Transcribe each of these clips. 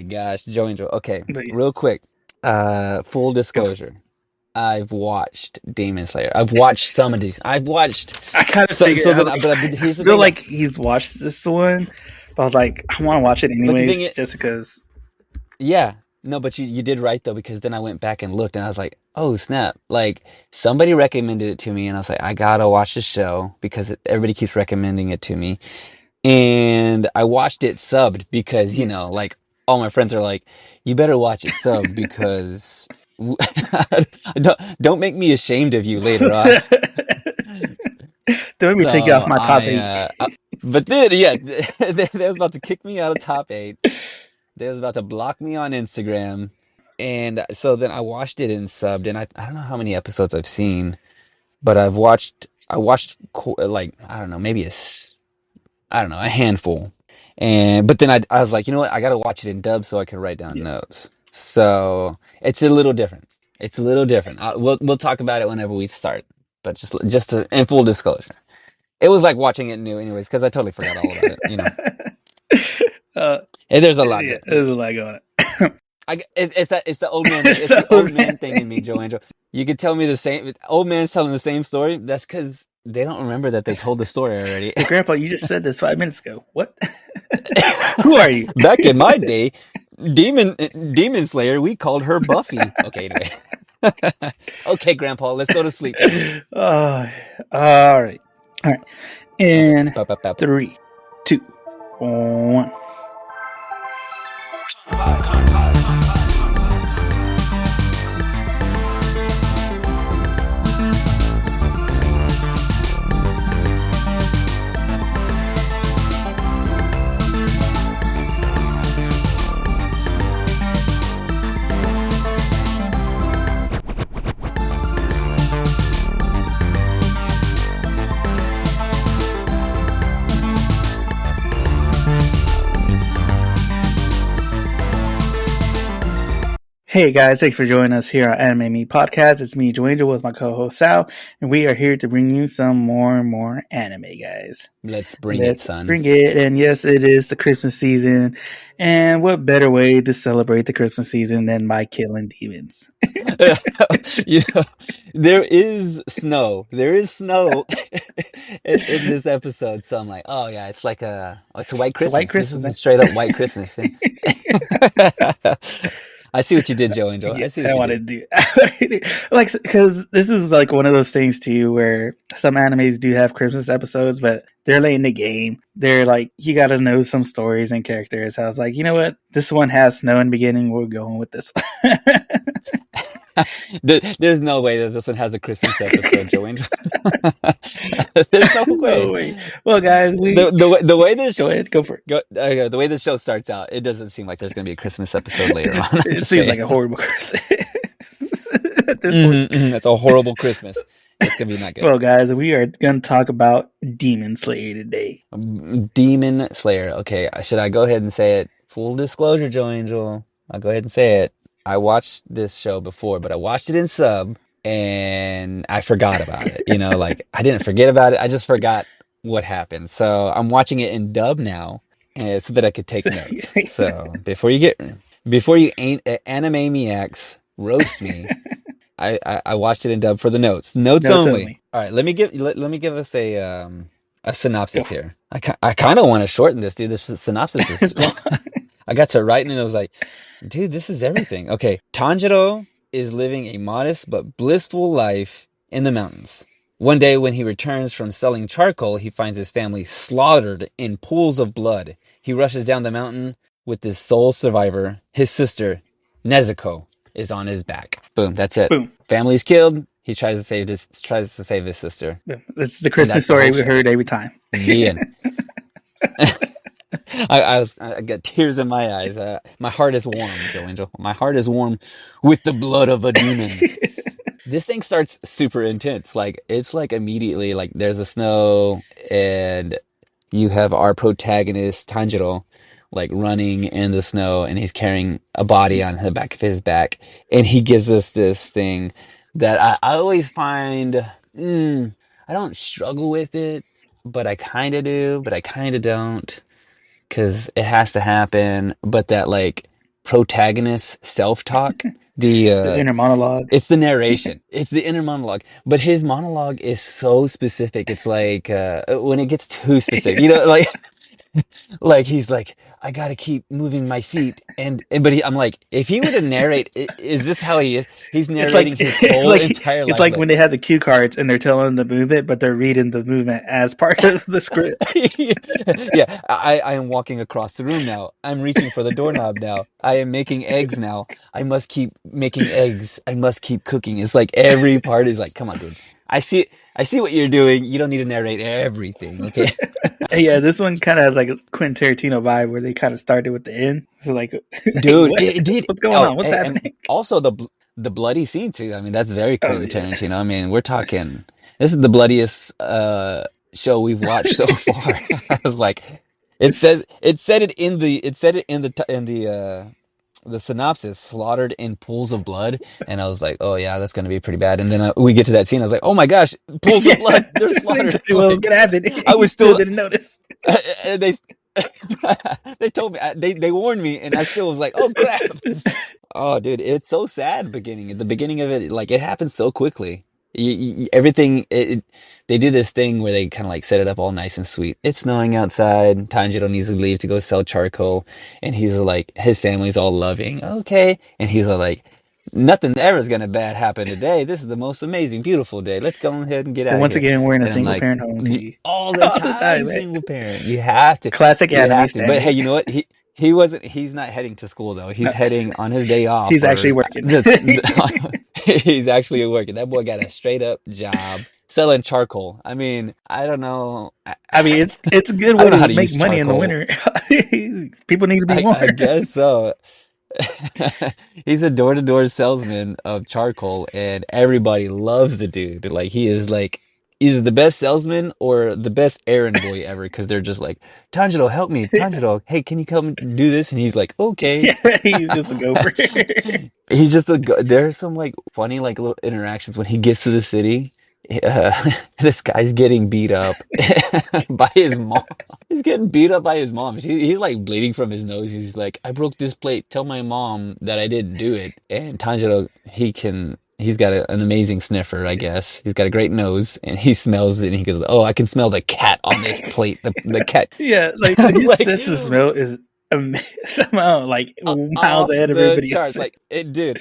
my gosh, Joe Angel. Okay, But yeah, real quick. Full go for it. disclosure. I've watched Demon Slayer. I've watched some of these. I've watched I kind of so figured. so I, then like, but I here's the feel thing that like he's watched this one, but I was like, I want to watch it but the anyways, thing is, just because. yeah. No, but you did right though, because then I went back and looked and I was like, "Oh, snap." Like somebody recommended it to me and I was like, "I gotta watch the show because everybody keeps recommending it to me." And I watched it subbed because, Yeah. like all my friends are like, you better watch it subbed because don't make me ashamed of you later on. Don't make me take you off So my top eight. but then, yeah, they was about to kick me out of top eight. They was about to block me on Instagram. And so then I watched it in subbed, and I don't know how many episodes I've seen, but I watched like, I don't know, I don't know, a handful. And but then I was like, you know what? I gotta watch it in dub so I can write down Yeah. notes. So it's a little different. It's a little different. We'll talk about it whenever we start. But in full disclosure, it was like watching it new, anyways, because I totally forgot all about it. uh, And there's a lot yeah, going on. there's a lot going on. It's the old man. It's It's the the old old man man thing in me, thing. Joe Angel. You could tell me the same. Old man's telling the same story. That's because they don't remember that they told the story already. But Grandpa, you just said this 5 minutes ago. What? Who are you? Back in my day, Demon Slayer, we called her Buffy. Okay, anyway. Okay, Grandpa, let's go to sleep now. Oh, all right. All right. Okay. In Ba, ba, ba, ba. 3, 2, 1. Hey guys, thanks for joining us here on Anime Me Podcast. It's me, Joangel, with my co-host Sal, and we are here to bring you some more and more anime, guys. Let's bring it, Let's son. bring it. And yes, it is the Christmas season. And what better way to celebrate the Christmas season than by killing demons? You know, there is snow. There is snow in this episode. So I'm like, oh yeah, it's a white It's a white Christmas. This Christmas, is a man. straight up white Christmas. I see what you did, Joe Angel. Yeah, I see I what you wanted did. to do like because this is like one of those things too where some animes do have Christmas episodes, but they're late in the game. They're like you got to know some stories and characters. I was like, you know what, this one has snow in the beginning. We're going with this one. There's no way that this one has a Christmas episode, Joe Angel. There's no No way. way. Well, guys, The way this go ahead, go for it. the way the show starts out, it doesn't seem like there's gonna be a Christmas episode later on. I'm It just seems saying. like a horrible Christmas at this point. That's a horrible Christmas. It's gonna be not good. Well, guys, we are going to talk about Demon Slayer today. Demon Slayer. Okay, should I go ahead and say it? Full disclosure, Joe Angel. I'll go ahead and say it. I watched this show before, but I watched it in sub and I forgot about it. Like I didn't forget about it. I just forgot what happened. So I'm watching it in dub now, so that I could take notes. So before you ain't animaniacs roast me, I watched it in dub for the notes. Notes Notes only. only. All right, let me give us a Go synopsis for here. I kind of want to shorten this, dude. This synopsis it. is I got to writing and I was like, dude, this is everything. Okay, Tanjiro is living a modest but blissful life in the mountains. One day when he returns from selling charcoal, he finds his family slaughtered in pools of blood. He rushes down the mountain with his sole survivor, his sister, Nezuko, is on his back. Boom, that's it. Boom. Family's killed. He tries to save his sister. Boom. This is the And Christmas that's the story whole we show. heard every time. The end. I got tears in my eyes. My heart is warm, Joe Angel. My heart is warm with the blood of a demon. This thing starts super intense. Like it's like immediately like there's a snow and you have our protagonist Tanjiro like running in the snow and he's carrying a body on the back of his back and he gives us this thing that I always find I don't struggle with it, but I kind of do, but I kind of don't because it has to happen. But that like protagonist self-talk. The The inner monologue. It's the narration. It's the inner monologue. But his monologue is so specific. It's like when it gets too specific, like he's like, I gotta keep moving my feet, I'm like, if he were to narrate, is this how he is? He's It's like narrating his whole entire it's life. like Like, when they have the cue cards and they're telling the movement, but they're reading the movement as part of the script. yeah, I am walking across the room now. I'm reaching for the doorknob now. I am making eggs now. I must keep making eggs. I must keep cooking. It's like every part is like, come on, dude. I see what you're doing. You don't need to narrate everything, okay? Yeah, this one kind of has like a Quentin Tarantino vibe where they kind of started with the end. So like, hey, Dude, it did. what's going Oh, on? What's and happening? also the bloody scene too. I mean, that's very Oh Quentin yeah, Tarantino. I mean, we're talking. This is the bloodiest show we've watched so far. I was like, it's it said it in the synopsis, slaughtered in pools of blood, and I was like, oh yeah, that's gonna be pretty bad. And then we get to that scene, I was like, oh my gosh, pools of yeah. blood, they're They slaughtered. told you what was Like, gonna happen. I You was still still didn't notice. and they told me they warned me, and I still was like, oh crap. Oh, dude, it's so sad. Beginning at the beginning of it, like it happens so quickly. Everything they do this thing where they kind of like set it up all nice and sweet. It's snowing outside. Tanjiro needs to leave to go sell charcoal, and he's like, his family's all loving. Okay, and he's all like, nothing ever is gonna bad happen today. This is the most amazing, beautiful day. Let's go ahead and get And out of once here. again, we're in a And I'm single like, parent home too. all the All the time, time, man. single parent. You have to. Classic You anime have to. But hey, standard. you know what? He wasn't. He's not heading to school though. He's No, heading on his day off, he's or actually working. that's he's actually working. That boy got a straight up job selling charcoal. I mean, I don't know. I mean, it's a good I way don't know to how to make use money in the charcoal. winter. People need to be warm. I guess so. He's a door-to-door salesman of charcoal, and everybody loves the dude. Like he is like either the best salesman or the best errand boy ever, because they're just like, Tanjiro, help me. Tanjiro, hey, can you come do this? And he's like, okay. Yeah, he's just a gopher. He's just there's some like funny like little interactions when he gets to the city. Uh, this guy's getting beat up by his mom. He's getting beat up by his mom. He's like bleeding from his nose. He's like, I broke this plate. Tell my mom that I didn't do it. And Tanjiro, he's got an amazing sniffer, I guess. He's got a great nose, and he smells it, and he goes, oh, I can smell the cat on this plate. The cat. Yeah, like I was his like, sense of smell is somehow like miles off ahead of the everybody charts. else. Like it, dude.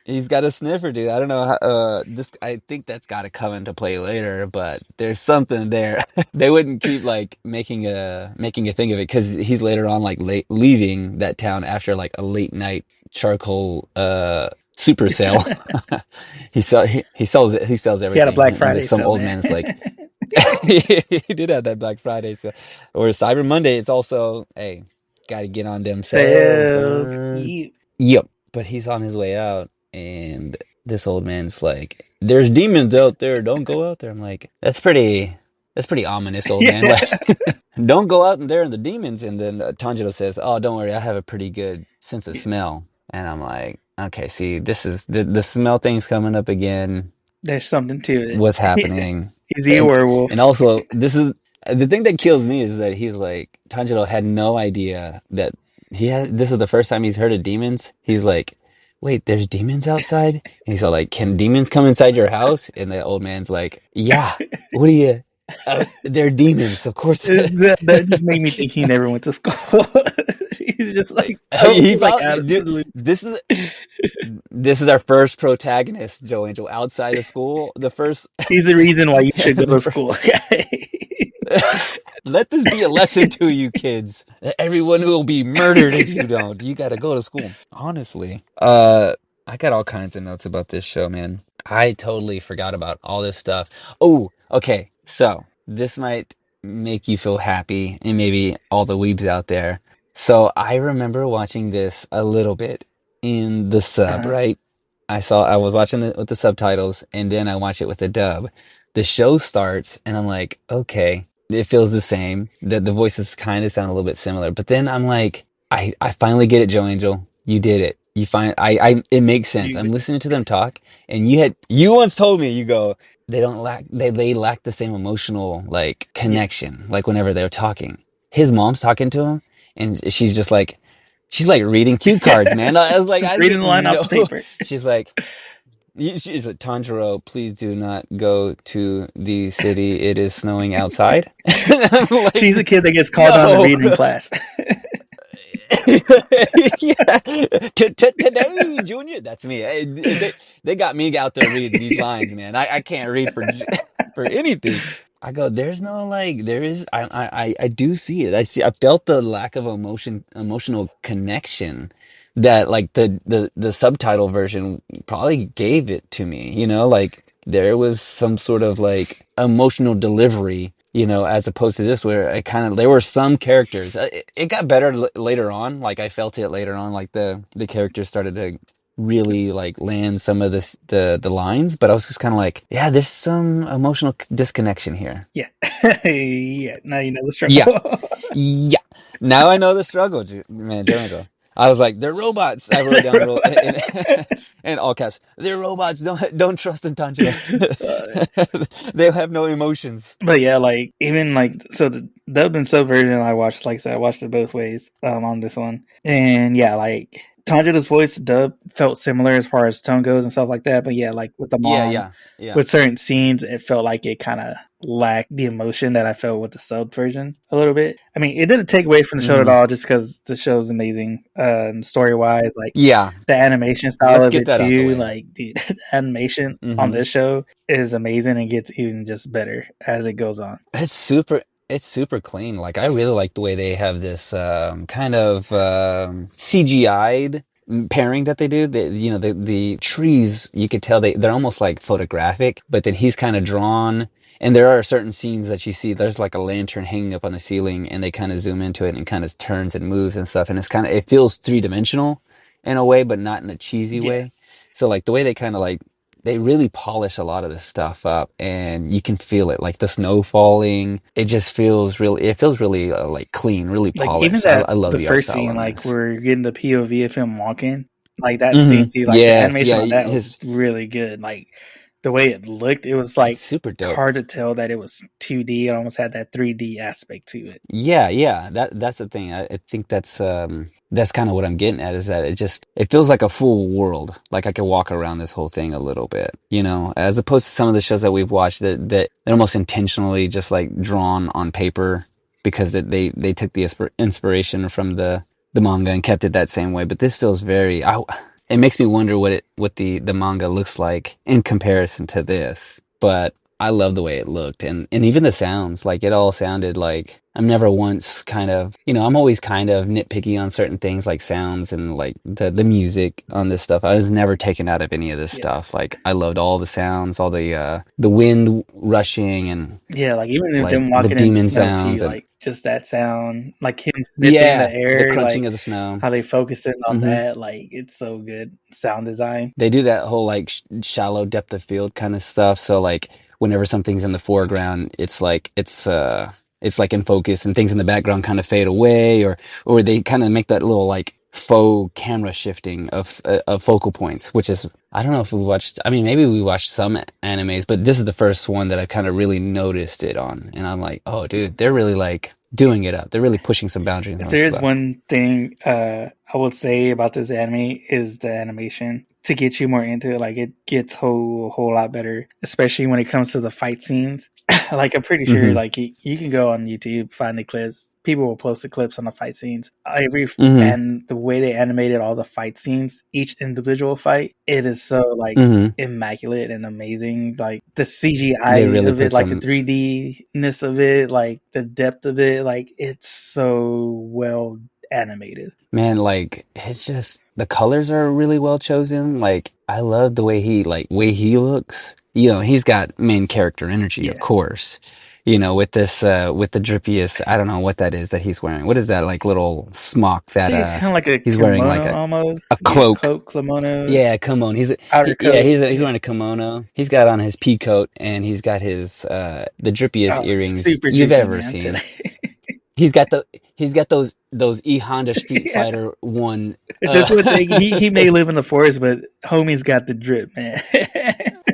He's got a sniffer, dude. I don't know how, this. I think that's got to come into play later, but there's something there. They wouldn't keep like making a thing of it because he's later on like leaving that town after like a late night charcoal super sale. He sells He had a everything, Black and Friday there's some sale, old man. man's like he did have that Black Friday sale or Cyber Monday. It's also, hey, got to get on them sales. Sales. You. Yep. But he's on his way out, and this old man's like, "There's demons out there. Don't go out there." I'm like, That's pretty ominous, old man. Yeah. Like, don't go out there in the demons. And then Tanjiro says, "Oh, don't worry. I have a pretty good sense of smell." And I'm like, "Okay, see, this is the smell thing's coming up again. There's something to What's it. happening?" Is he a And werewolf? also, this is the thing that kills me is that he's like, Tanjiro had no idea that this is the first time he's heard of demons. He's like, wait, there's demons outside? And he's all like, can demons come inside your house? And the old man's like, yeah, what are you? They're demons, of course. That just made me think he never went to school. He's just like, oh, He like probably, dude, absolutely. this is our first protagonist, Joe Angel, outside of school. The first, He's the reason why you should go the to first school. let this be a lesson to you kids. Everyone will be murdered if you don't. You got to go to school. Honestly. I got all kinds of notes about this show, man. I totally forgot about all this stuff. Oh, okay. So, this might make you feel happy and maybe all the weebs out there. So, I remember watching this a little bit in the sub, Uh-huh. right? I was watching it with the subtitles, and then I watch it with the dub. The show starts and I'm like, okay, it feels the same. The voices kind of sound a little bit similar. But then I'm like, I finally get it, Joe Angel. You did it. It makes sense. I'm You, listening to them talk, and you once told me, you go, they lack the same emotional like yeah. connection, like whenever they're talking. His mom's talking to him, and she's just like, she's like reading cue cards, man. I was like, Just I reading the didn't line off know. the paper. She's like, she's like, Tanjiro, please do not go to the city. It is snowing outside. And I'm like, She's a kid that gets called on to no. read in class. Yeah. Today, Junior. That's me. They got me out there reading these lines, man. I can't read for for anything. I go, there's no like, there is. I do see it. I felt the lack of emotional connection that like the subtitle version probably gave it to me. You know, like there was some sort of like emotional delivery, you know, as opposed to this where it kind of there were some characters. It got better later on. Like I felt it later on. Like the characters started to really like land some of the lines, but I was just kind of like, yeah, there's some emotional disconnection here. Yeah. Yeah. Now you know the Yeah, struggle. yeah. Now I know the struggle, man, Joe. I was like, they're robots. I wrote down in all caps. They're robots. Don't trust in Tanjiro. Uh, They have no emotions. but yeah, like even like so the dub and sub version I watched, like I said, I watched it both ways on this one, and yeah, like Tanjiro's voice dub felt similar as far as tone goes and stuff like that. But yeah, like with the Yeah, mom, yeah, yeah. with certain scenes, it felt like it kind of lacked the emotion that I felt with the sub version a little bit. I mean, it didn't take away from the show at Hmm. all, just because the show's amazing, story wise, like Yeah. the animation style Let's of get it that out the too. way. Like the animation on Hmm. this show is amazing and gets even just better as it goes on. It's super. It's super clean. Like I really like the way they have this kind of CGI'd pairing that they do. You know, the trees. You could tell they're almost like photographic, but then he's kind of drawn. And there are certain scenes that you see. There's like a lantern hanging up on the ceiling, and they kind of zoom into it and kind of turns and moves and stuff. And it's kind of it feels three dimensional in a way, but not in a cheesy Yeah, way. So like the way they kind of like they really polish a lot of this stuff up and you can feel it like the snow falling, it feels really like clean, really like even polished. that I love the the art first style scene, on like this. we're getting the POV of him walking, like that scene too. Like the Yes, animation yeah, on that was his really good. Like the way it looked, it was it's like super dope. hard to tell that it was 2D. It almost had that 3D aspect to it. Yeah, yeah, that's the thing. I think that's kind of what I'm getting at is that it feels like a full world. Like I could walk around this whole thing a little bit, you know, as opposed to some of the shows that we've watched that they're almost intentionally just like drawn on paper because they took the inspiration from the manga and kept it that same way. But this feels it makes me wonder what the manga looks like in comparison to this. But I love the way it looked and even the sounds, like it all sounded like I'm never once kind of, you know, I'm always kind of nitpicky on certain things like sounds and like the music on this stuff. I was never taken out of any of this Yeah, stuff. Like I loved all the sounds, all the wind rushing and yeah. Like even if like them the walking in the demon snow too, sounds and like just that sound, like him sniffing the yeah, the air, crunching like of the snow. how they focus in on Hmm. that. Like it's so good sound design. They do that whole like shallow depth of field kind of stuff. So like whenever something's in the foreground, it's like in focus and things in the background kind of fade away or they kind of make that little like faux camera shifting of focal points, which is I don't know if we watched I mean maybe we watched some animes, but this is the first one that I kind of really noticed it on. And I'm like, "Oh, dude, they're really like doing it up. They're really pushing some boundaries If on there is stuff." one thing I would say about this anime is the animation to get you more into it. Like it gets whole lot better, especially when it comes to the fight scenes. Like I'm pretty sure, Mhm. like you can go on YouTube, find the clips. People will post the clips on the fight scenes. Every Mhm. and the way they animated all the fight scenes, each individual fight, it is so like Mhm. immaculate and amazing. Like the CGI They really of put it, like the some 3D ness of it, like the depth of it, like it's so well animated. Man, like it's just the colors are really well chosen. Like I love the way he looks. You know, he's got main character energy, of Yeah. course. You know, with this with the drippiest, I don't know what that is that he's wearing. What is that like little smock I that think it's kind of like a he's wearing like kimono a almost. Yeah, cloak. cloak, kimono, Yeah, kimono. outer coat. He's Yeah. wearing a kimono. He's got on his pea coat and he's got his the drippiest Oh, earrings super you've drippy, ever man, seen. today. He's got those E Honda Street Yeah. Fighter one If there's one thing, he may stick. live in the forest, but homie's got the drip, man.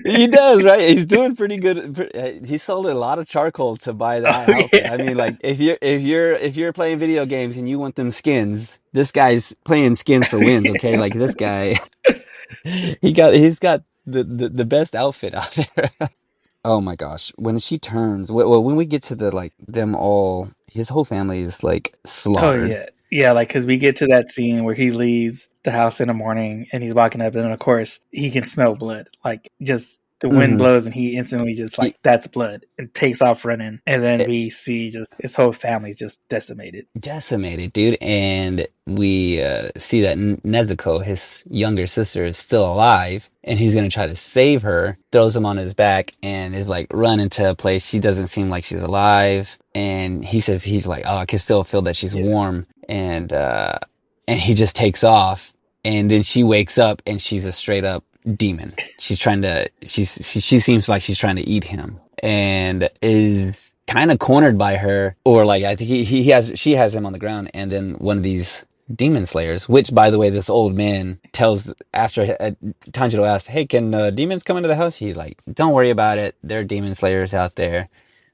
He does, right? He's doing pretty good. He sold a lot of charcoal to buy that Oh outfit. I yeah. mean, like if you're playing video games and you want them skins, this guy's playing skins for wins. Okay, like this guy, he's got the best outfit out there. Oh my gosh, when she turns, well, when we get to the like them all, his whole family is like Oh slaughtered. yeah, yeah. Like because we get to that scene where he leaves the house in the morning and he's walking up, and of course he can smell blood. Like just the wind Hmm. blows, and he instantly just like that's blood and takes off running. And then we see just his whole family just decimated. Decimated, dude. And we see that Nezuko, his younger sister, is still alive, and he's gonna try to save her. Throws him on his back and is like run into a place. She doesn't seem like she's alive, and he says he's like, "Oh, I can still feel that she's Yeah. warm," and he just takes off. And then she wakes up, and she's a straight up demon. She's trying to. She seems like she's trying to eat him, and is kind of cornered by her, or like I think she has him on the ground, and then one of these demon slayers, which by the way, this old man tells after Tanjiro asks, "Hey, can demons come into the house?" He's like, "Don't worry about it. There are demon slayers out there.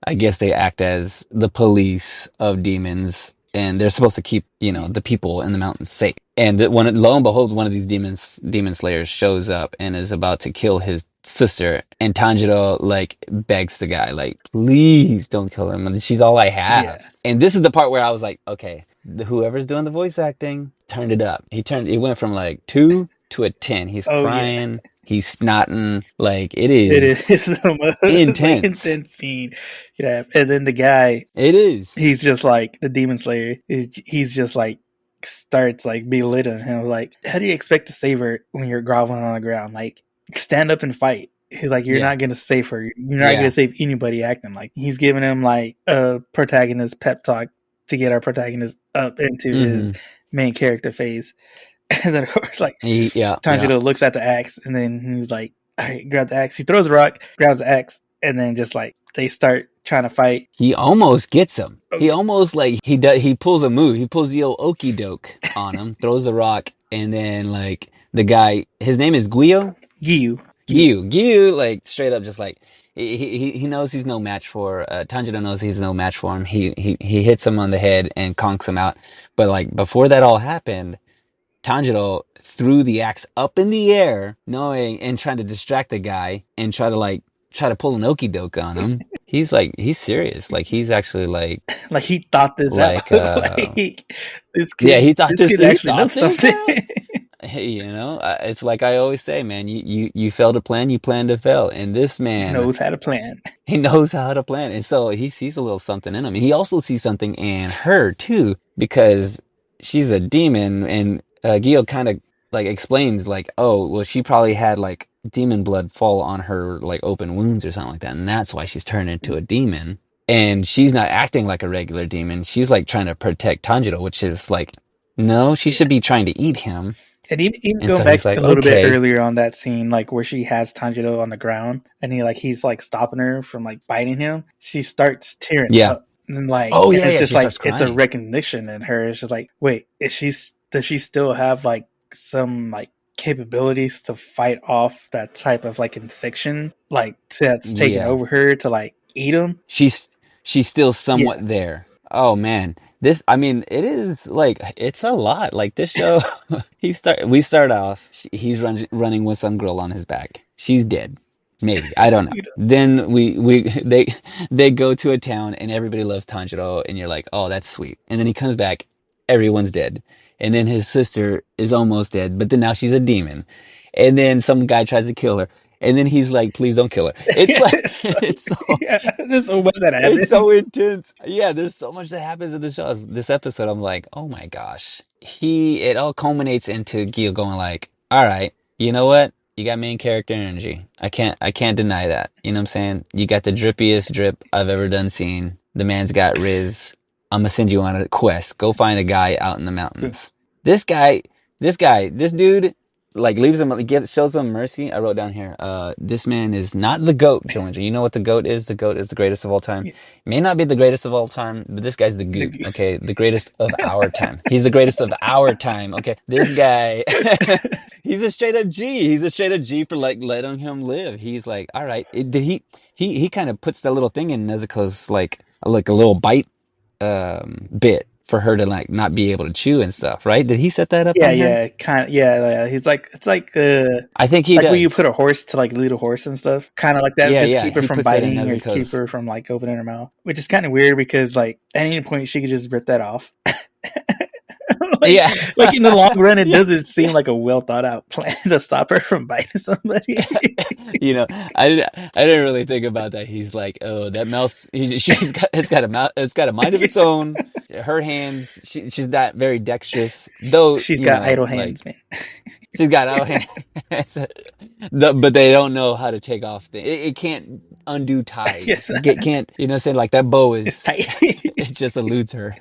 I guess they act as the police of demons." And they're supposed to keep, the people in the mountains safe. And lo and behold, one of these demon slayers shows up and is about to kill his sister. And Tanjiro like begs the guy, like, please don't kill him. And she's all I Yeah. have. And this is the part where I was like, okay, whoever's doing the voice acting turned it up. It went from like 2 to a 10. He's Oh yeah. crying, he's snotting, like it It is is the most like intense. intense scene. Yeah. And then the guy, It is. he's just like the demon slayer. He's just like starts like belittling him. Like, how do you expect to save her when you're groveling on the ground? Like, stand up and fight. He's like, you're Yeah. not gonna save her. You're not Yeah. gonna save anybody acting like. He's giving him like a protagonist pep talk to get our protagonist up into his main character phase. And then of course, like Tanjiro looks at the axe, and then he's like, all right, grab the axe. He throws a rock, grabs the axe, and then just like they start trying to fight. He almost gets him. Oh, He almost like he pulls a move. He pulls the old okey doke on him, throws a rock, and then like the guy, his name is Guio. Giyu, like straight up, just like he knows he's no match for. Tanjiro knows he's no match for him. He hits him on the head and conks him out. But like before that all happened, Tanjiro threw the axe up in the air, knowing and trying to distract the guy and try to pull an okey doke on him. He's serious. Like he's actually like he thought this out. like Like this yeah, kid, this kid he actually thought knows this something. out. Hey, it's like I always say, man. You fail to plan, you plan to fail, and this man, Knows how to plan. he knows how to plan, and so he sees a little something in him. And he also sees something in her too, because she's a demon, and Gio kind of like explains like, oh, well, she probably had like demon blood fall on her like open wounds or something like that, and that's why she's turned into a demon. And she's not acting like a regular demon. She's like trying to protect Tanjiro, which is like, no, she should be trying to eat him. And even And go so he's back a like, little bit okay, earlier on that scene, like where she has Tanjiro on the ground, and he's like stopping her from like biting him. She starts tearing yeah. up, and like Oh yeah, it's yeah. just She like starts it's a crying. recognition in her. It's just like, wait, does she still have like some like capabilities to fight off that type of like infection, like that's taking Yeah, over her to like eat him? she's still Yeah, somewhat there. Oh man, I mean, it is like it's a lot. Like this show, we start off. He's running with some girl on his back. She's dead. Maybe I don't know. you know, Then they go to a town and everybody loves Tanjiro and you're like, oh, that's sweet. And then he comes back, everyone's dead. And then his sister is almost dead, but then now she's a demon. And then some guy tries to kill her, and then he's like, please don't kill her. It's like so, it's so yeah, there's so much that it's so happens. intense. Yeah, there's so much that happens in the show. This episode, I'm like, oh my gosh. It all culminates into Gil going like, all right, you know what? You got main character energy. I can't deny that. You know what I'm saying? You got the drippiest drip I've ever done seen. The man's got Riz. I'm gonna send you on a quest. Go find a guy out in the mountains. This dude like leaves him, shows him mercy. I wrote down here, this man is not the GOAT, Joanne. You know what the GOAT is? The GOAT is the greatest of all time. May not be the greatest of all time, but this guy's the goot, okay? The greatest of our time. He's the greatest of our time, okay? This guy, he's a straight up G. He's a straight up G for like letting him live. He's like, all right. He kind of puts that little thing in Nezuko's like a little bite bit for her to like not be able to chew and stuff, right? Did he set that up Yeah, on her? yeah, kind of. Yeah. He's like, it's like I think he like when you put does. a horse to like lead a horse and stuff, kind of like that. Yeah, Just yeah. keep her He from puts that in biting or keep Nezuko's. her from like opening her mouth, which is kind of weird because like at any point she could just rip that off. like, Yeah. like in the long run, it Yeah. doesn't seem like a well thought out plan to stop her from biting somebody. You know, I didn't really think about that. He's like, oh, that mouth. It's got a mouth. It's got a mind of its own. Her hands. She's not very dexterous, though. She's You got know, idle like hands, man. she's got out hands. But they don't know how to take off things. It can't undo Yes, ties. It can't. You know, what I'm saying like that bow it's is. tight. It just eludes her.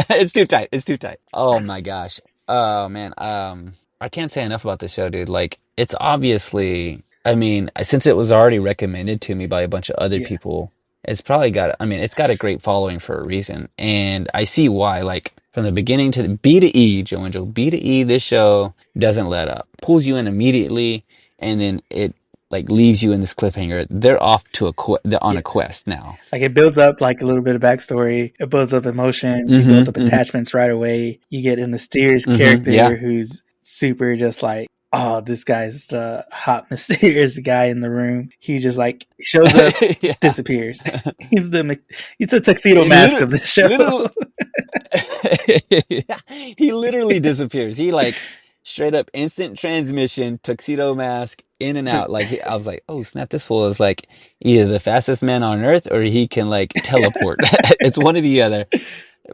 It's too tight. It's too tight. Oh my gosh. Oh man. I can't say enough about this show, dude. Like, it's obviously, I mean, since it was already recommended to me by a bunch of other Yeah, people, it's probably got, I mean, it's got a great following for a reason. And I see why. Like, from the beginning to the B to E, Joe Angel, B to E, this show doesn't let up. Pulls you in immediately, and then it like leaves you in this cliffhanger. They're off to they're on yeah. a quest now. Like it builds up like a little bit of backstory. It builds up emotions. You build up Mm-hmm, mm-hmm, attachments right away. You get a mysterious mm-hmm, yeah. character who's super just like, oh, this guy's the hot mysterious guy in the room. He just like shows up, Yeah. disappears. He's the tuxedo It mask of this show. He literally disappears. He like straight up instant transmission, tuxedo mask, in and out. Like I was like, oh snap! This fool is like either the fastest man on earth or he can like teleport. It's one or the other.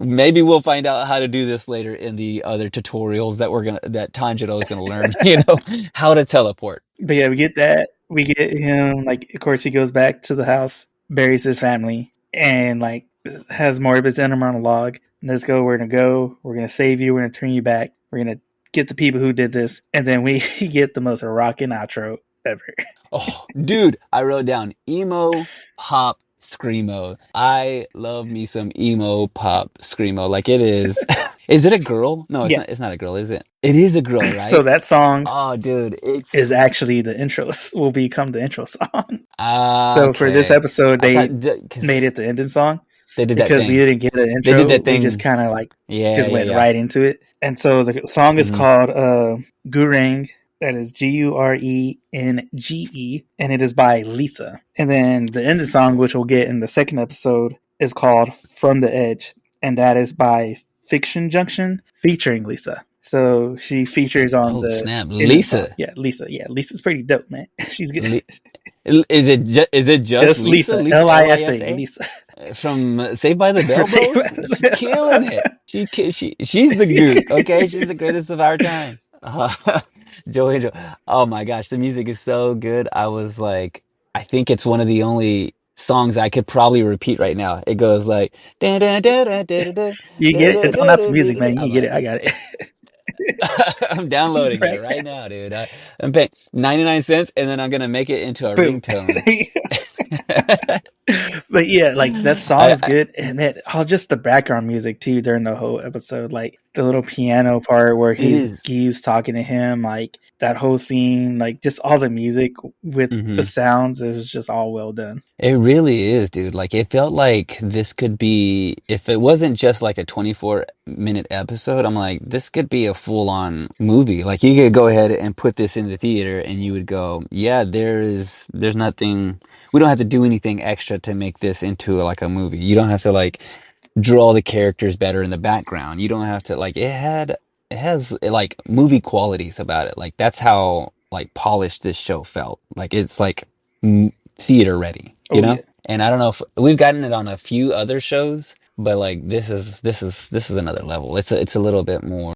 Maybe we'll find out how to do this later in the other tutorials that Tanjiro is gonna learn. You know how to teleport. But yeah, we get that. We get him, like, of course, he goes back to the house, buries his family, and, like, has more of his inner monologue. Let's go. We're going to go. We're going to save you. We're going to turn you back. We're going to get the people who did this. And then we get the most rocking outro ever. Oh, dude, I wrote down emo pop screamo. I love me some emo pop screamo. Like it is. Is it a girl? No, it's Yeah. not. It's not a girl, is it? It is a girl, So right? that song Oh, dude, is it's actually the intro, will become the intro song. So for this okay. episode, I they thought made because it the ending song. they did that Because we thing. didn't get an They did intro, that we just thing. kind of like Yeah, just yeah, went yeah. right into it. And so the song is Hmm. called Gureng. That is Gurenge, and it is by Lisa. And then the ending song, which we'll get in the second episode, is called From the Edge, and that is by Fiction Junction featuring Lisa. So she features on Oh the snap, ending song. Lisa. Yeah, Lisa. Yeah, Lisa's pretty dope, man. She's good. Is it just Just Lisa? Lisa, Lisa Lisa, Lisa Lisa. from Saved by the For Bell, Saved bro. by the She Bell. killing it. She's the goot. Okay, she's the greatest of our time. Joe Angel. Oh my gosh, the music is so good. I was like, I think it's one of the only songs I could probably repeat right now. It goes like, da, da, da, da, da, da, You da, get it? da, It's on da, Apple da, Music, da, da. man. You I'm get it. like, I got it. I'm downloading it Right right now, dude. I'm paying 99 cents and then I'm gonna make it into a Boom. ringtone. But yeah, like that song is I good, and just the background music too during the whole episode, like the little piano part where it is. Guy's talking to him, like that whole scene, like just all the music with the Mhm. sounds, it was just all well done. It really is, dude. Like it felt like this could be, if it wasn't just like a 24-minute episode, I'm like, this could be a full-on movie. Like you could go ahead and put this in the theater and you would go, yeah, there's nothing, we don't have to do anything extra to make this into like a movie. You don't have to like draw the characters better in the background. You don't have to like, it has like movie qualities about it. Like that's how like polished this show felt. Like it's like theater ready, you Oh know? yeah. And I don't know if we've gotten it on a few other shows, but like this is another level. It's a little bit more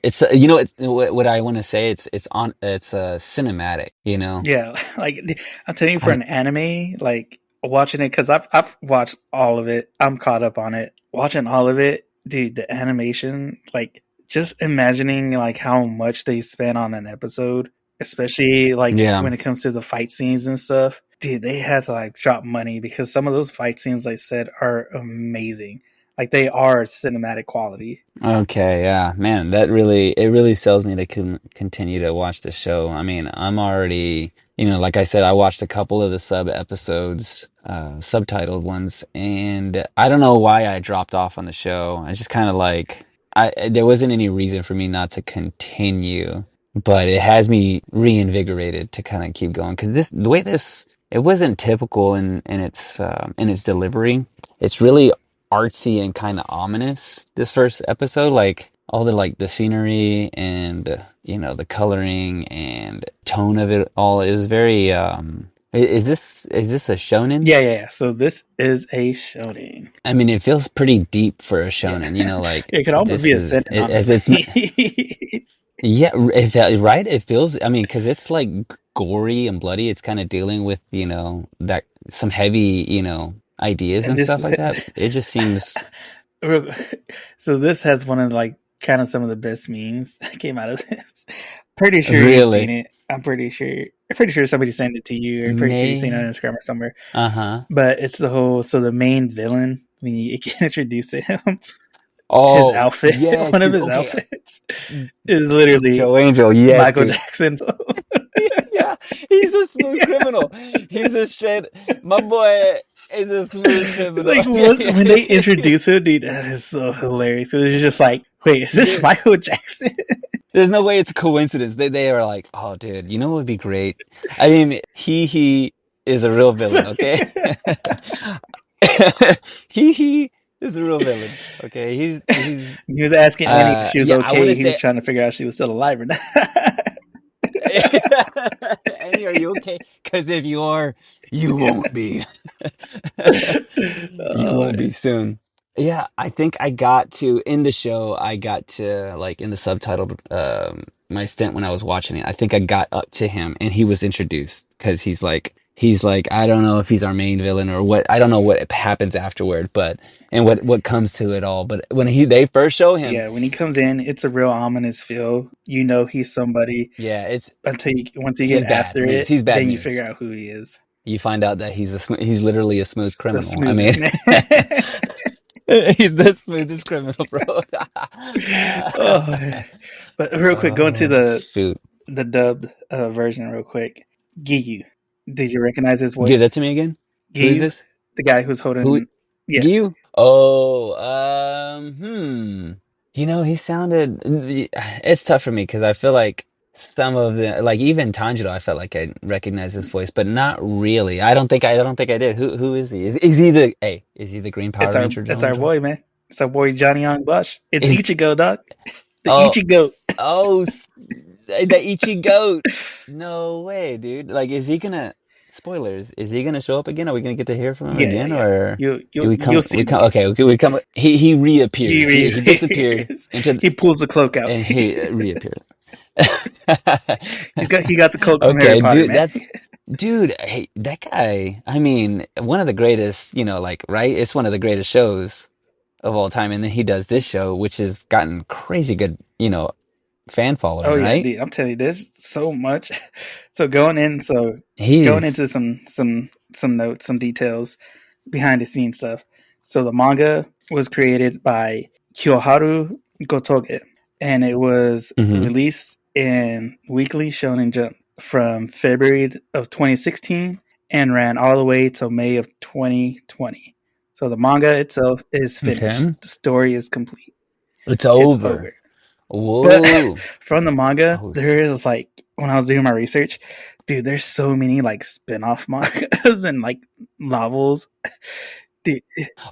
it's you know it's what I want to say, it's cinematic, you know? Yeah, like I'm telling you, for I an anime, like watching it, because I've watched all of it. I'm caught up on it. Watching all of it, dude. The animation, like just imagining like how much they spent on an episode, especially like Yeah. when it comes to the fight scenes and stuff. Dude, they had to like drop money because some of those fight scenes, like I said, are amazing. Like they are cinematic quality. Okay, yeah, man, that really it really sells me to continue to watch the show. I mean, I'm already, like I said, I watched a couple of the sub episodes, subtitled ones, and I don't know why I dropped off on the show. I just kind of like there wasn't any reason for me not to continue, but it has me reinvigorated to kind of keep going because the way this it wasn't typical in its delivery. It's really artsy and kind of ominous this first episode, like all the like the scenery and the coloring and tone of it all. It was very is this a shonen? Yeah. So this is a shonen. I mean, it feels pretty deep for a Yeah, shonen, like it could almost this be a is sentence, it as it's honestly. yeah, right, it feels, I mean, because it's like gory and bloody. It's kind of dealing with that some heavy ideas And and this, stuff like that. It just seems so this has one of like kind of some of the best memes that came out of this. Pretty sure you've seen really it. I'm pretty sure. I'm pretty sure somebody sent it to you. Or pretty sure you've seen it on may Instagram or somewhere. uh-huh. But it's the whole. So the main villain, when you get introduced to him, his Oh, outfit, yes, one of dude. his Okay. outfits, is literally Joe Angel. Yes, Michael dude. Jackson. Yeah, he's a smooth criminal. He's a straight. My boy is a smooth criminal. Like when they introduce him, dude, that is so hilarious. So it's just like, wait, is this Dude, Michael Jackson? there's no way it's a coincidence. They are like, oh, dude, you know what would be great? I mean, he is a real villain. Okay, he is a real villain. Okay, he's He was asking Annie if she was yeah. I want okay. to He was say. trying to figure out if she was still alive or not. Annie, are you okay? Because if you are, you won't be. You Oh, won't be soon. Yeah, I think in the show, I got to like in the subtitled my stint when I was watching it. I think I got up to him and he was introduced because he's like I don't know if he's our main villain or what. I don't know what happens afterward, but and what comes to it all. But when they first show him, yeah, when he comes in, it's a real ominous feel. You know he's somebody yeah, it's until once you get he's bad after news. it, He's bad then you news. figure out who he is. You find out that he's literally a smooth The criminal. I mean, smoothest man. he's the smoothest criminal, bro. Oh, but real quick, going to Oh shoot! the dubbed version, real quick. Giyu, did you recognize his Give voice? that to me again. Who is Giyu, this? the guy who's Who? holding. Yeah, You? Oh, he sounded. It's tough for me because I feel like some of the, like even Tanjiro, I felt like I recognized his voice, but not really. I don't think I did. Who is he? Is he the Green Power Ranger, it's Joe our Angel? boy, man. It's our boy Johnny Young Bush. It's Is Ichigo, dog. The oh Ichigo. oh the Ichi goat? No way, dude. Like, is he gonna? Spoilers. Is he gonna show up again? Are we gonna get to hear from him Yeah, again, yeah. or do we You'll come? see We him come. again. Okay, we come. He He reappears. He disappeared reappears. into He pulls the cloak out. and he reappears. He got the cloak from Harry Okay, Potter, dude, man. hey, that guy. I mean, one of the greatest. Like, right? It's one of the greatest shows of all time, and then he does this show, which has gotten crazy good. Fan Oh following, yeah, right? dude. I'm telling you, there's so much. So going He's into some notes, some details, behind the scenes stuff. So the manga was created by Kyoharu Gotoge, and it was hmm released in Weekly Shonen Jump from February of 2016 and ran all the way till May of 2020. So the manga itself is finished. okay. The story is complete. It's It's over. over. But Whoa. from the manga, Oh, there is like when I was doing my research, dude, there's so many like spin-off mangas and like novels. Dude,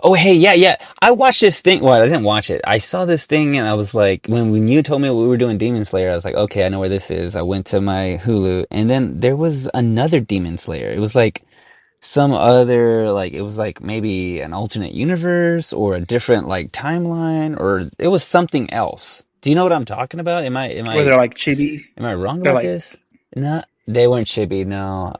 Oh, hey, yeah, yeah. I watched this thing. Well, I didn't watch it. I saw this thing and I was like, when you told me we were doing Demon Slayer, I was like, okay, I know where this is. I went to my Hulu and then there was another Demon Slayer. It was like some other, like, it was like maybe an alternate universe or a different like timeline or it was something else. Do you know what I'm talking about? Am I, am where I, they're like chibi. am I wrong They're about like this? No, they weren't chibi. No.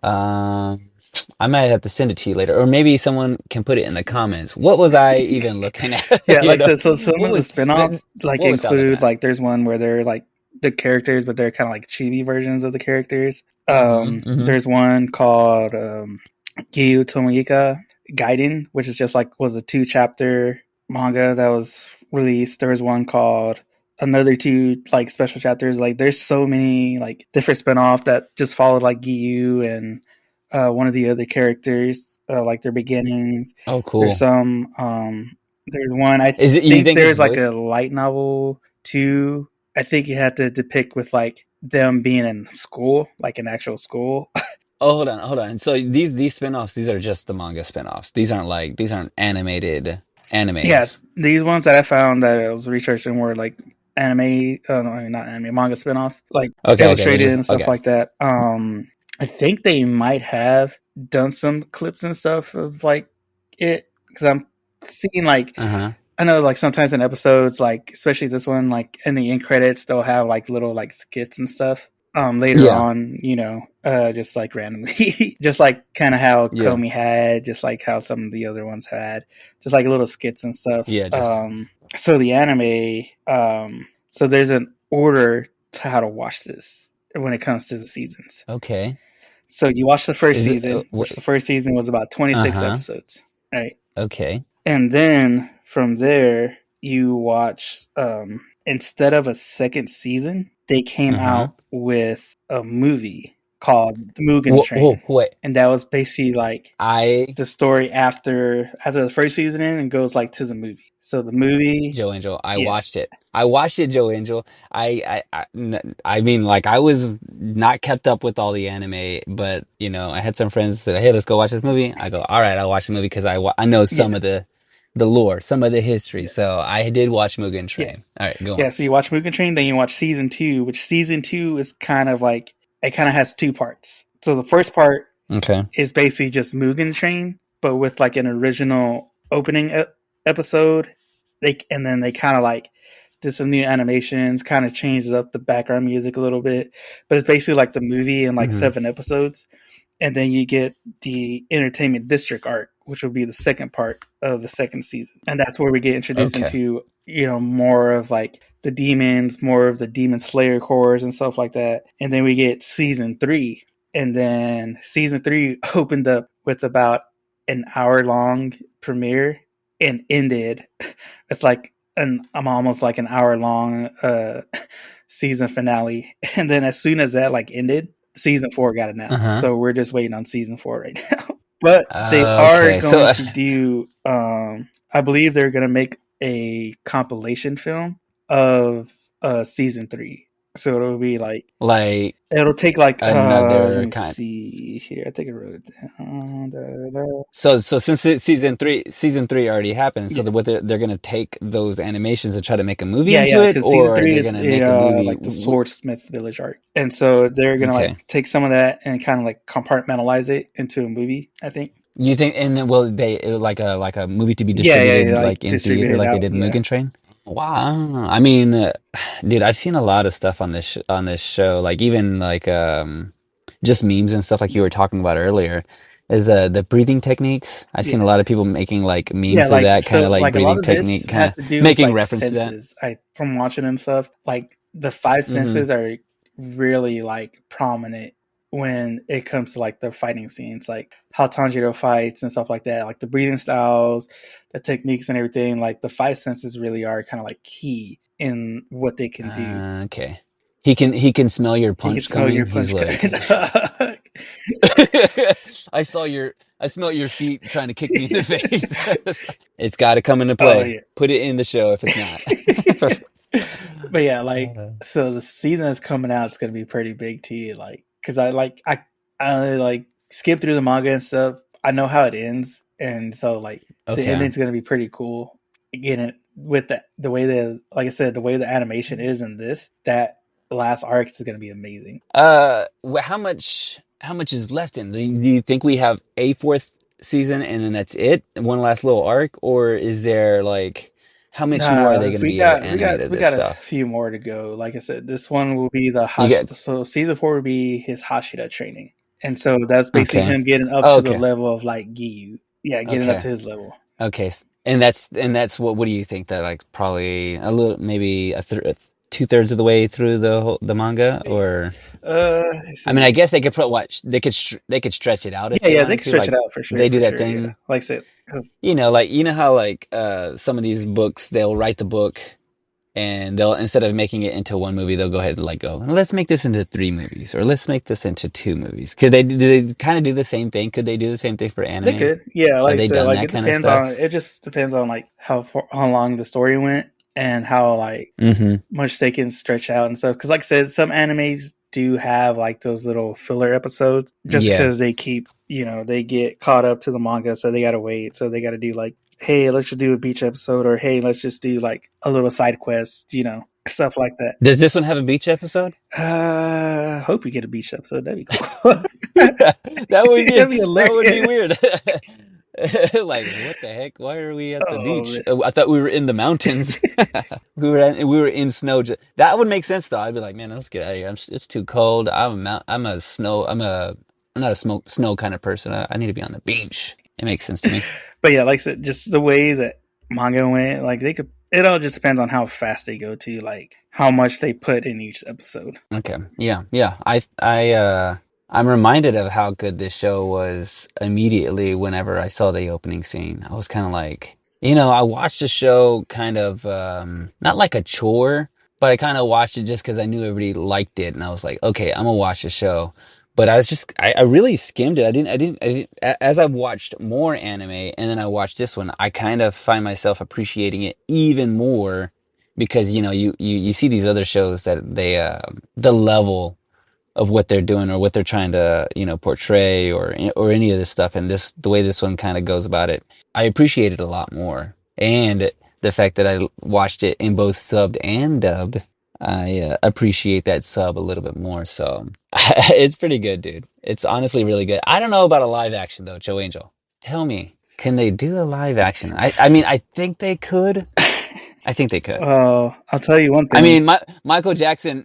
I might have to send it to you later, or maybe someone can put it in the comments. What was I even looking at? Yeah, You like I know, said, so some what of the was spin-offs like what was I looking include at? like there's one where they're like the characters, but they're kind of like chibi versions of the characters. Mm-hmm. There's one called Giyu Tomoika Gaiden, which is just like was a 2 chapter manga that was released. There was one called another 2 like special chapters. Like there's so many like different spin-off that just followed like Giyu and one of the other characters, like their beginnings. Oh, There's cool. some there's one I Is it? You think think it's there's like a voice? light novel too. I think you had to depict with like them being in school, like an actual school. Oh, hold on. So these spin-offs, these are just the manga spin-offs. These aren't animated Yeah, animes. these ones that I found that I was researching were like anime, no, I mean, not anime, manga spinoffs, like Okay. They're illustrated just and stuff okay. like that. I think they might have done some clips and stuff of like it because I'm seeing like Uh-huh. I know like sometimes in episodes, like especially this one, like in the end credits, they'll have like little like skits and stuff. Later Yeah. on, just like randomly, just like kind of how Yeah. Comey had, just like how some of the other ones had, just like little skits and stuff. Yeah. Just So the anime, so there's an order to how to watch this when it comes to the seasons. okay. So you watch the first Is it? season, which the first season was about 26 Uh-huh. episodes, right? Okay. And then from there, you watch, instead of a second season, they came Uh-huh. out with a movie called The Mugen Whoa, Train. wait. And that was basically like I the story after the first season and goes like to the movie. So the movie, Joe Angel. I yeah, watched it. I watched it, Joe Angel. I mean, like I was not kept up with all the anime, but I had some friends say, "Hey, let's go watch this movie." I go, "All right, I'll watch the movie because I know some yeah, of the lore, some of the history." yeah, So I did watch Mugen yeah. Train. All right, go Yeah, on. so you watch Mugen Train, then you watch season 2, which season 2 is kind of like, it kind of has 2 parts. So the first part Okay. is basically just Mugen Train, but with like an original opening episode. And then they kind of like did some new animations, kind of changes up the background music a little bit, but it's basically like the movie in like Hmm. 7 episodes. And then you get the Entertainment District arc, which will be the second part of the second season, and that's where we get introduced Okay. into more of like the demons, more of the demon slayer cores and stuff like that. And then we get season 3, and then season 3 opened up with about an hour long premiere and ended with like an I'm almost like an hour long season finale. And then as soon as that like ended, season 4 got announced. Uh-huh. So we're just waiting on season 4 right now. But they are Okay. So going to do I believe they're going to make a compilation film of season 3. So it'll be like like it'll take like let another me kind. see here. I think I wrote it down. Da, da, da. So since season three already happened, so Yeah. they're gonna take those animations and try to make a movie Yeah, into yeah, it, because season or 3 they're is gonna make a movie. like the Swordsmith Village arc, and so they're gonna Okay. like take some of that and kind of like compartmentalize it into a movie. I think. You think, and then will they like a movie to be Yeah, yeah, yeah, distributed like like in theater distributed like they out. did Yeah, Mugen Train? Wow. I mean, dude, I've seen a lot of stuff on this show, like even like just memes and stuff like you were talking about earlier. Is the breathing techniques? I've seen a yeah, lot of people making like yeah. memes of Like that kind so, of like like a lot breathing of this technique, kind has of to do with making like reference to that. senses. I from watching and stuff. Like the five Hmm. senses are really like prominent when it comes to like the fighting scenes, like how Tanjiro fights and stuff like that, like the breathing styles, the techniques and everything. Like the five senses really are kind of like key in what they can do. Okay. He can smell your He can punch smell your coming. He's punch like, card. I smelt your feet trying to kick me in the face. It's got to come into Oh play. yeah. Put it in the show if it's not. But yeah, like Uh, so the season that's coming out, it's gonna be pretty big too. Like, cause I like skip through the manga and stuff. I know how it ends, and so like the Okay. ending's gonna be pretty cool. Again, with the way like I said, the way the animation is in this, that last arc is gonna be amazing. How much is left in? Do you think we have a fourth season and then that's it? One last little arc, or is there like how much more are they Nah, going to be able to we animate this got a stuff? few more to go. Like I said, this one will be the You get So season 4 will be his Hashira training. and so that's basically Okay. him getting up Oh, to the okay. level of like Giyu. Yeah, getting up Okay. to his level. Okay. And that's what do you think that like probably a little maybe two-thirds of the way through the manga or Let's I mean I see. guess they could put what they could stretch it out if Yeah, they yeah, they wanted can to stretch it like out for sure, they do for that sure. Yeah, thing. like I said, 'cause- Like you know how like some of these books they'll write the book and they'll instead of making it into one movie they'll go ahead and like go let's make this into three movies or let's make this into two movies. Could they do they kind of do the same thing? Could they do the same thing for they anime? could. Yeah, Have like I they said, done like that it kind of depends on. stuff? It just depends on like how long the story went and how like Mm-hmm. much they can stretch out and stuff. Because like I said, some animes do have like those little filler episodes just Yeah. because they keep they get caught up to the manga, so they gotta wait. So they gotta do like, hey, let's just do a beach episode, or hey, let's just do like a little side quest, stuff like that. Does this one have a beach episode? Hope we get a beach episode. That'd be cool. That would be That'd be that would be hilarious. weird. Like, what the heck? Why are we at the Oh beach? man. I thought we were in the mountains. We were in snow. That would make sense though. I'd be like, man, let's get out of here. It's too cold. I'm a snow. I'm not a snow kind of person. I need to be on the beach. It makes sense to me. But yeah, like I said, just the way that manga went, like they could. It all just depends on how fast they go to, like how much they put in each episode. Okay. Yeah. Yeah. I'm reminded of how good this show was immediately whenever I saw the opening scene. I was kind of like, I watched the show kind of not like a chore, but I kind of watched it just because I knew everybody liked it, and I was like, okay, I'm gonna watch the show. But I really skimmed it. As I've watched more anime and then I watched this one, I kind of find myself appreciating it even more because you see these other shows that the level of what they're doing or what they're trying to portray or any of this stuff, and the way this one kind of goes about it, I appreciate it a lot more. And the fact that I watched it in both subbed and dubbed, I appreciate that sub a little bit more. So it's pretty good, dude. It's honestly really good. I don't know about a live action though, Joe Angel. Tell me, can they do a live action? I mean, I think they could. I think they could. I'll tell you one I thing. mean, Michael Jackson's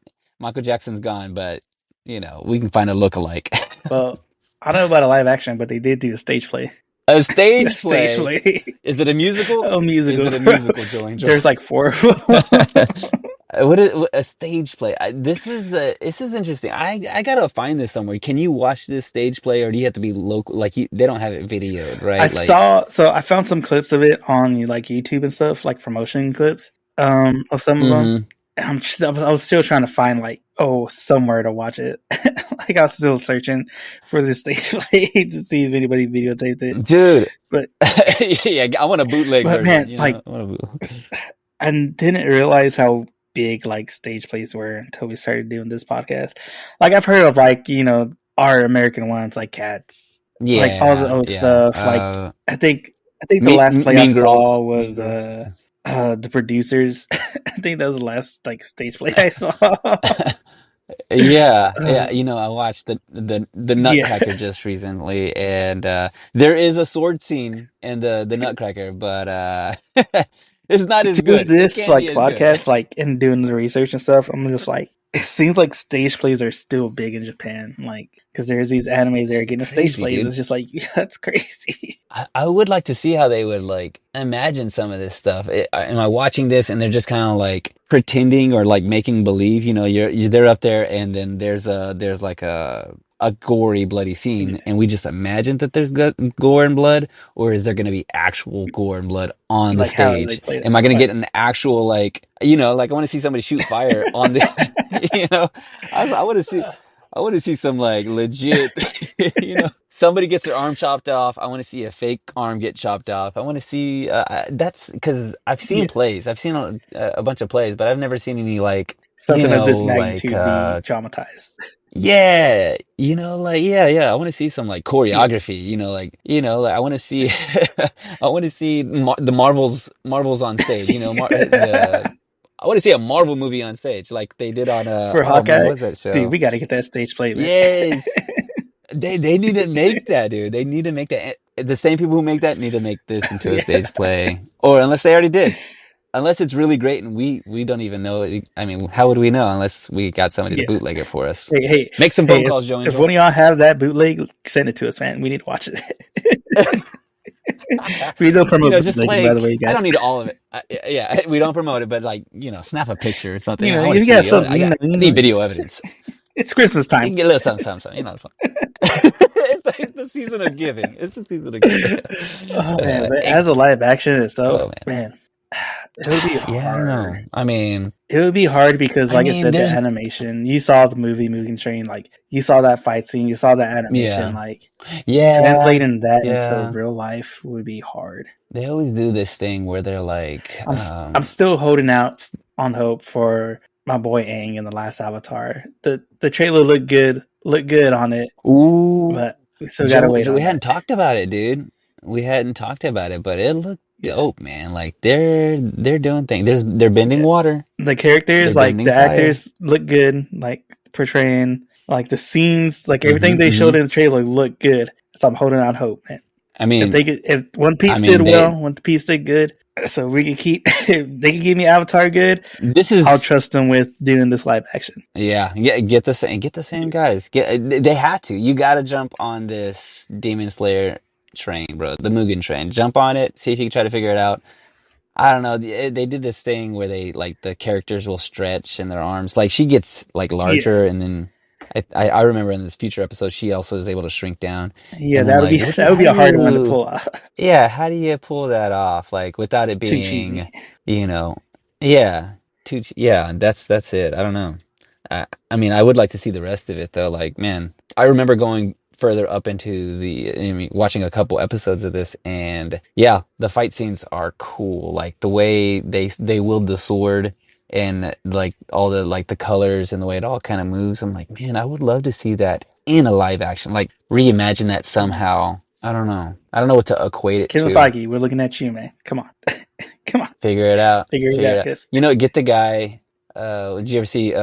gone, but we can find a lookalike. Well, I don't know about a live action, but they did do a stage play. A A stage stage play. play. Is it a musical? A Is musical. it a musical, Joe Angel? There's like four of them. What a stage play? This is interesting. I gotta find this somewhere. Can you watch this stage play, or do you have to be local? Like they don't have it videoed, right? Like, So I found some clips of it on like YouTube and stuff, like promotion clips of some of them. hmm And I was still trying to find like somewhere to watch it. Like I was still searching for this stage play to see if anybody videotaped it. dude. But Yeah, I want a bootleg version. man, like I want a bootleg. I didn't realize how big like stage plays were until we started doing this podcast. Like I've heard of like our American ones like Cats, like all the Yeah, old yeah. stuff. Like I think the last play I Mean Girls. saw Mean was Girls. The Producers. I think that was the last like stage play I saw. Yeah, yeah. uh, I watched the yeah, Nutcracker just recently, and there is a sword scene in the Nutcracker, but it's not as doing good. It this can't be like as good. podcast, like and doing the research and stuff. I'm just like, it seems like stage plays are still big in Japan, like because there's these animes that are It's getting stage crazy, plays. dude. It's just like that's crazy. I would like to see how they would like imagine some of this stuff. Am I watching this and they're just kind of like pretending or like making believe? They're up there and then there's like a gory, bloody scene, and we just imagine that there's gore and blood, or is there going to be actual gore and blood on the Like how they stage? played it. Am I going to Like get an actual like I want to see somebody shoot fire on the, you know, I want to see. I want to see some like legit, somebody gets their arm chopped off. I want to see a fake arm get chopped off. I want to see, that's because I've seen yeah, plays. I've seen a bunch of plays, but I've never seen any like, something of this magnitude be traumatized. yeah, yeah, yeah. I want to see some like Yeah, choreography, like I want to see, I want to see the Marvels on stage, I want to see a Marvel movie on stage like they did on for oh man, Hawkeye, what's that dude, show? we got to get that stage play, man. Yes. They need to make that, dude. They need to make that. The same people who make that need to make this into a Yeah. stage play, or unless they already did. unless it's really great and we don't even know it. I mean, how would we know unless we got somebody to Yeah. bootleg it for us? Hey, hey, Make some hey! phone calls, Joe If Angel. one of y'all have that bootleg, send it to us, man. We need to watch it. We don't promote Just bootlegging, by the like way, I guys. don't need all of it. Yeah, we don't promote it, but like snap a picture or something. I If want to you got see. something, I need video evidence. it's Christmas You time. can get a little something. It's the season of giving. It's the season of giving. Oh man, but Hey, as a live action itself, oh man. man, it would be Yeah, I don't know. hard. I mean, It would be hard because, like I said, the there's animation. You saw the movie Mugen Train, like you saw that fight scene, you saw the animation. yeah, Like yeah, translating that into yeah. real life would be hard. They always do this thing where they're like, I'm still holding out on hope for my boy Aang in the last Avatar. The trailer looked good on it, ooh, but we still gotta wait We on hadn't that. talked about it, dude. We hadn't talked about it, but it looked Yeah, dope, man. Like they're doing things. They're bending yeah. water. The characters, They're like bending the fire. actors, look good. Like portraying, like the scenes, like everything Hmm, they showed hmm. in the trailer looked good. So I'm holding out hope, man. I mean, If One I Piece did mean, well, One Piece did good, so we can keep. If they can give me Avatar good, this I'll is trust them with doing this live action. yeah. Get the same guys. They have to. You got to jump on this Demon Slayer train, bro. The Mugen train. Jump on it. See if you can try to figure it out. I don't know. They did this thing where they like the characters will stretch in their arms. Like she gets like Yeah, larger, and then I remember in this future episode she also is able to shrink down. yeah, And I'm like, that would how be do a hard one to you? pull off. Yeah, how do you pull that off? Like without it Too cheesy. being, you know, yeah, yeah. That's it. I don't know. I mean, I would like to see the rest of it though. Like, man, I remember going further up into I mean, watching a couple episodes of this, and yeah, the fight scenes are cool. Like the way they wield the sword, and like all the like the colors and the way it all kind of moves. I'm like, man, I would love to see that in a live action. Like reimagine that somehow. I don't know. I don't know what to equate it Kevin to. Feige, we're looking at you, man. Come on, come on, Figure it out. figure it Figure it out, out. cause Get the guy. Did you ever see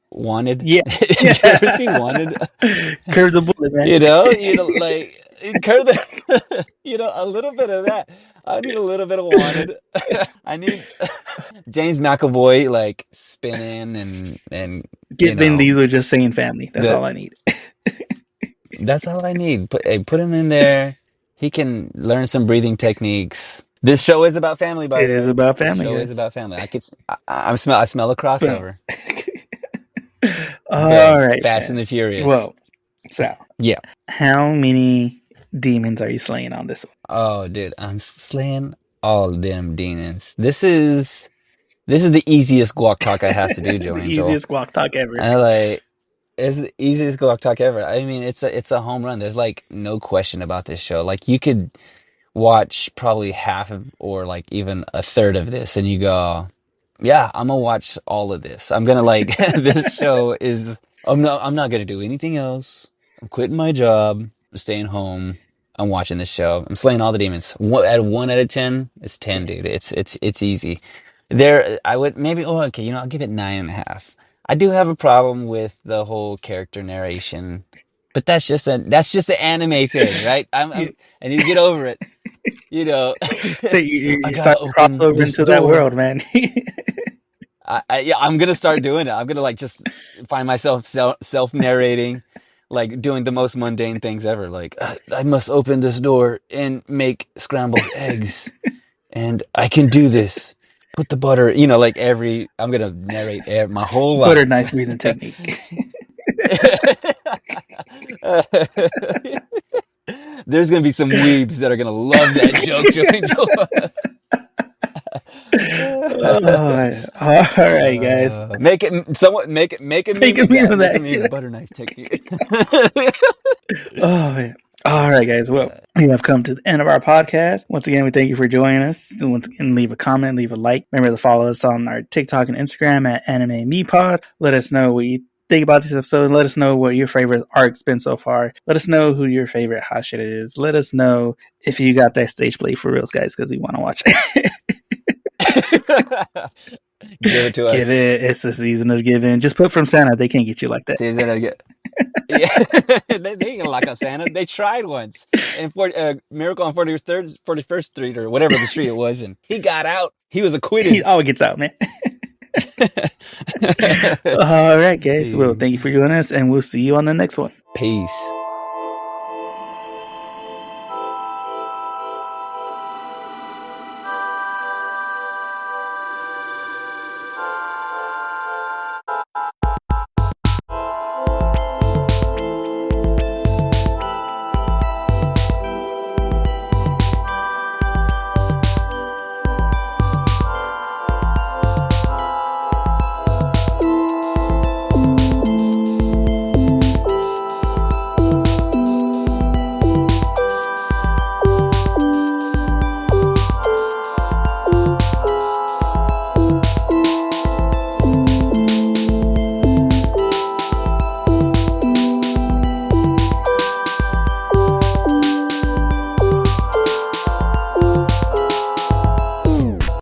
Wanted? yeah, Did you ever see yeah. Wanted? Curve the bullet, man. Like kind of a little bit of that. I need a little bit of Wanted. I need James McAvoy like spinning and Get Vin Diesel just saying family. That's the all I need. that's all I need. Put him in there. He can learn some breathing techniques. This show is about family, by It the is way. about This family, show is guys. about family. I smell a Boom. crossover. All Boom. right, Fast man. and the Furious. Well, Sal, Yeah. how many demons are you slaying on this one? Oh, dude, I'm slaying all them demons. This is the easiest guac talk I have to do, Joe The Angel. easiest walk talk ever. I like it's the easiest guac talk ever. I mean, it's a home run. There's like no question about this show. Like you could watch probably half of or like even a third of this and you go, yeah, I'm gonna watch all of this. I'm gonna like this show is I'm not gonna do anything else. I'm quitting my job. I'm staying home. I'm watching this show. I'm slaying all the demons. At 1 out of 10, it's 10, 10. dude. It's easy. There, I would maybe. Oh, okay. I'll give it 9.5. I do have a problem with the whole character narration, but that's just the anime thing, right? You, I need to get over it. You know, so I you're gotta starting to cross open over this into that door. world, man. Yeah, I'm gonna start doing it. I'm gonna like just find myself self narrating, like doing the most mundane things ever. Like I must open this door and make scrambled eggs, and I can do this. Put the butter, like I'm gonna narrate my whole Butter life. knife breathing technique. There's gonna be some weebs that are gonna love that joke, Joe. Oh, all right, guys. Make a Make meme a of meme that. of Make a meme that. butter knife technique. Oh, man. All right, guys. Well, we have come to the end of our podcast. Once again, we thank you for joining us. Once again, leave a comment, leave a like. Remember to follow us on our TikTok and Instagram at AnimeMePod. Let us know what you think about this episode and let us know what your favorite arc's been so far. Let us know who your favorite hot shit is. Let us know if you got that stage play for reals, guys, because we want to watch it. Give it to Give us. it. It's a season of giving. Just put from Santa. They can't get you like that. Season again. Yeah, they ain't gonna lock up Santa. They tried once, and for Miracle on 41st Street or whatever the street it was, and he got out. He was He acquitted. always gets out, man. All right, guys. Well, Dude, thank you for joining us, and we'll see you on the next one. peace.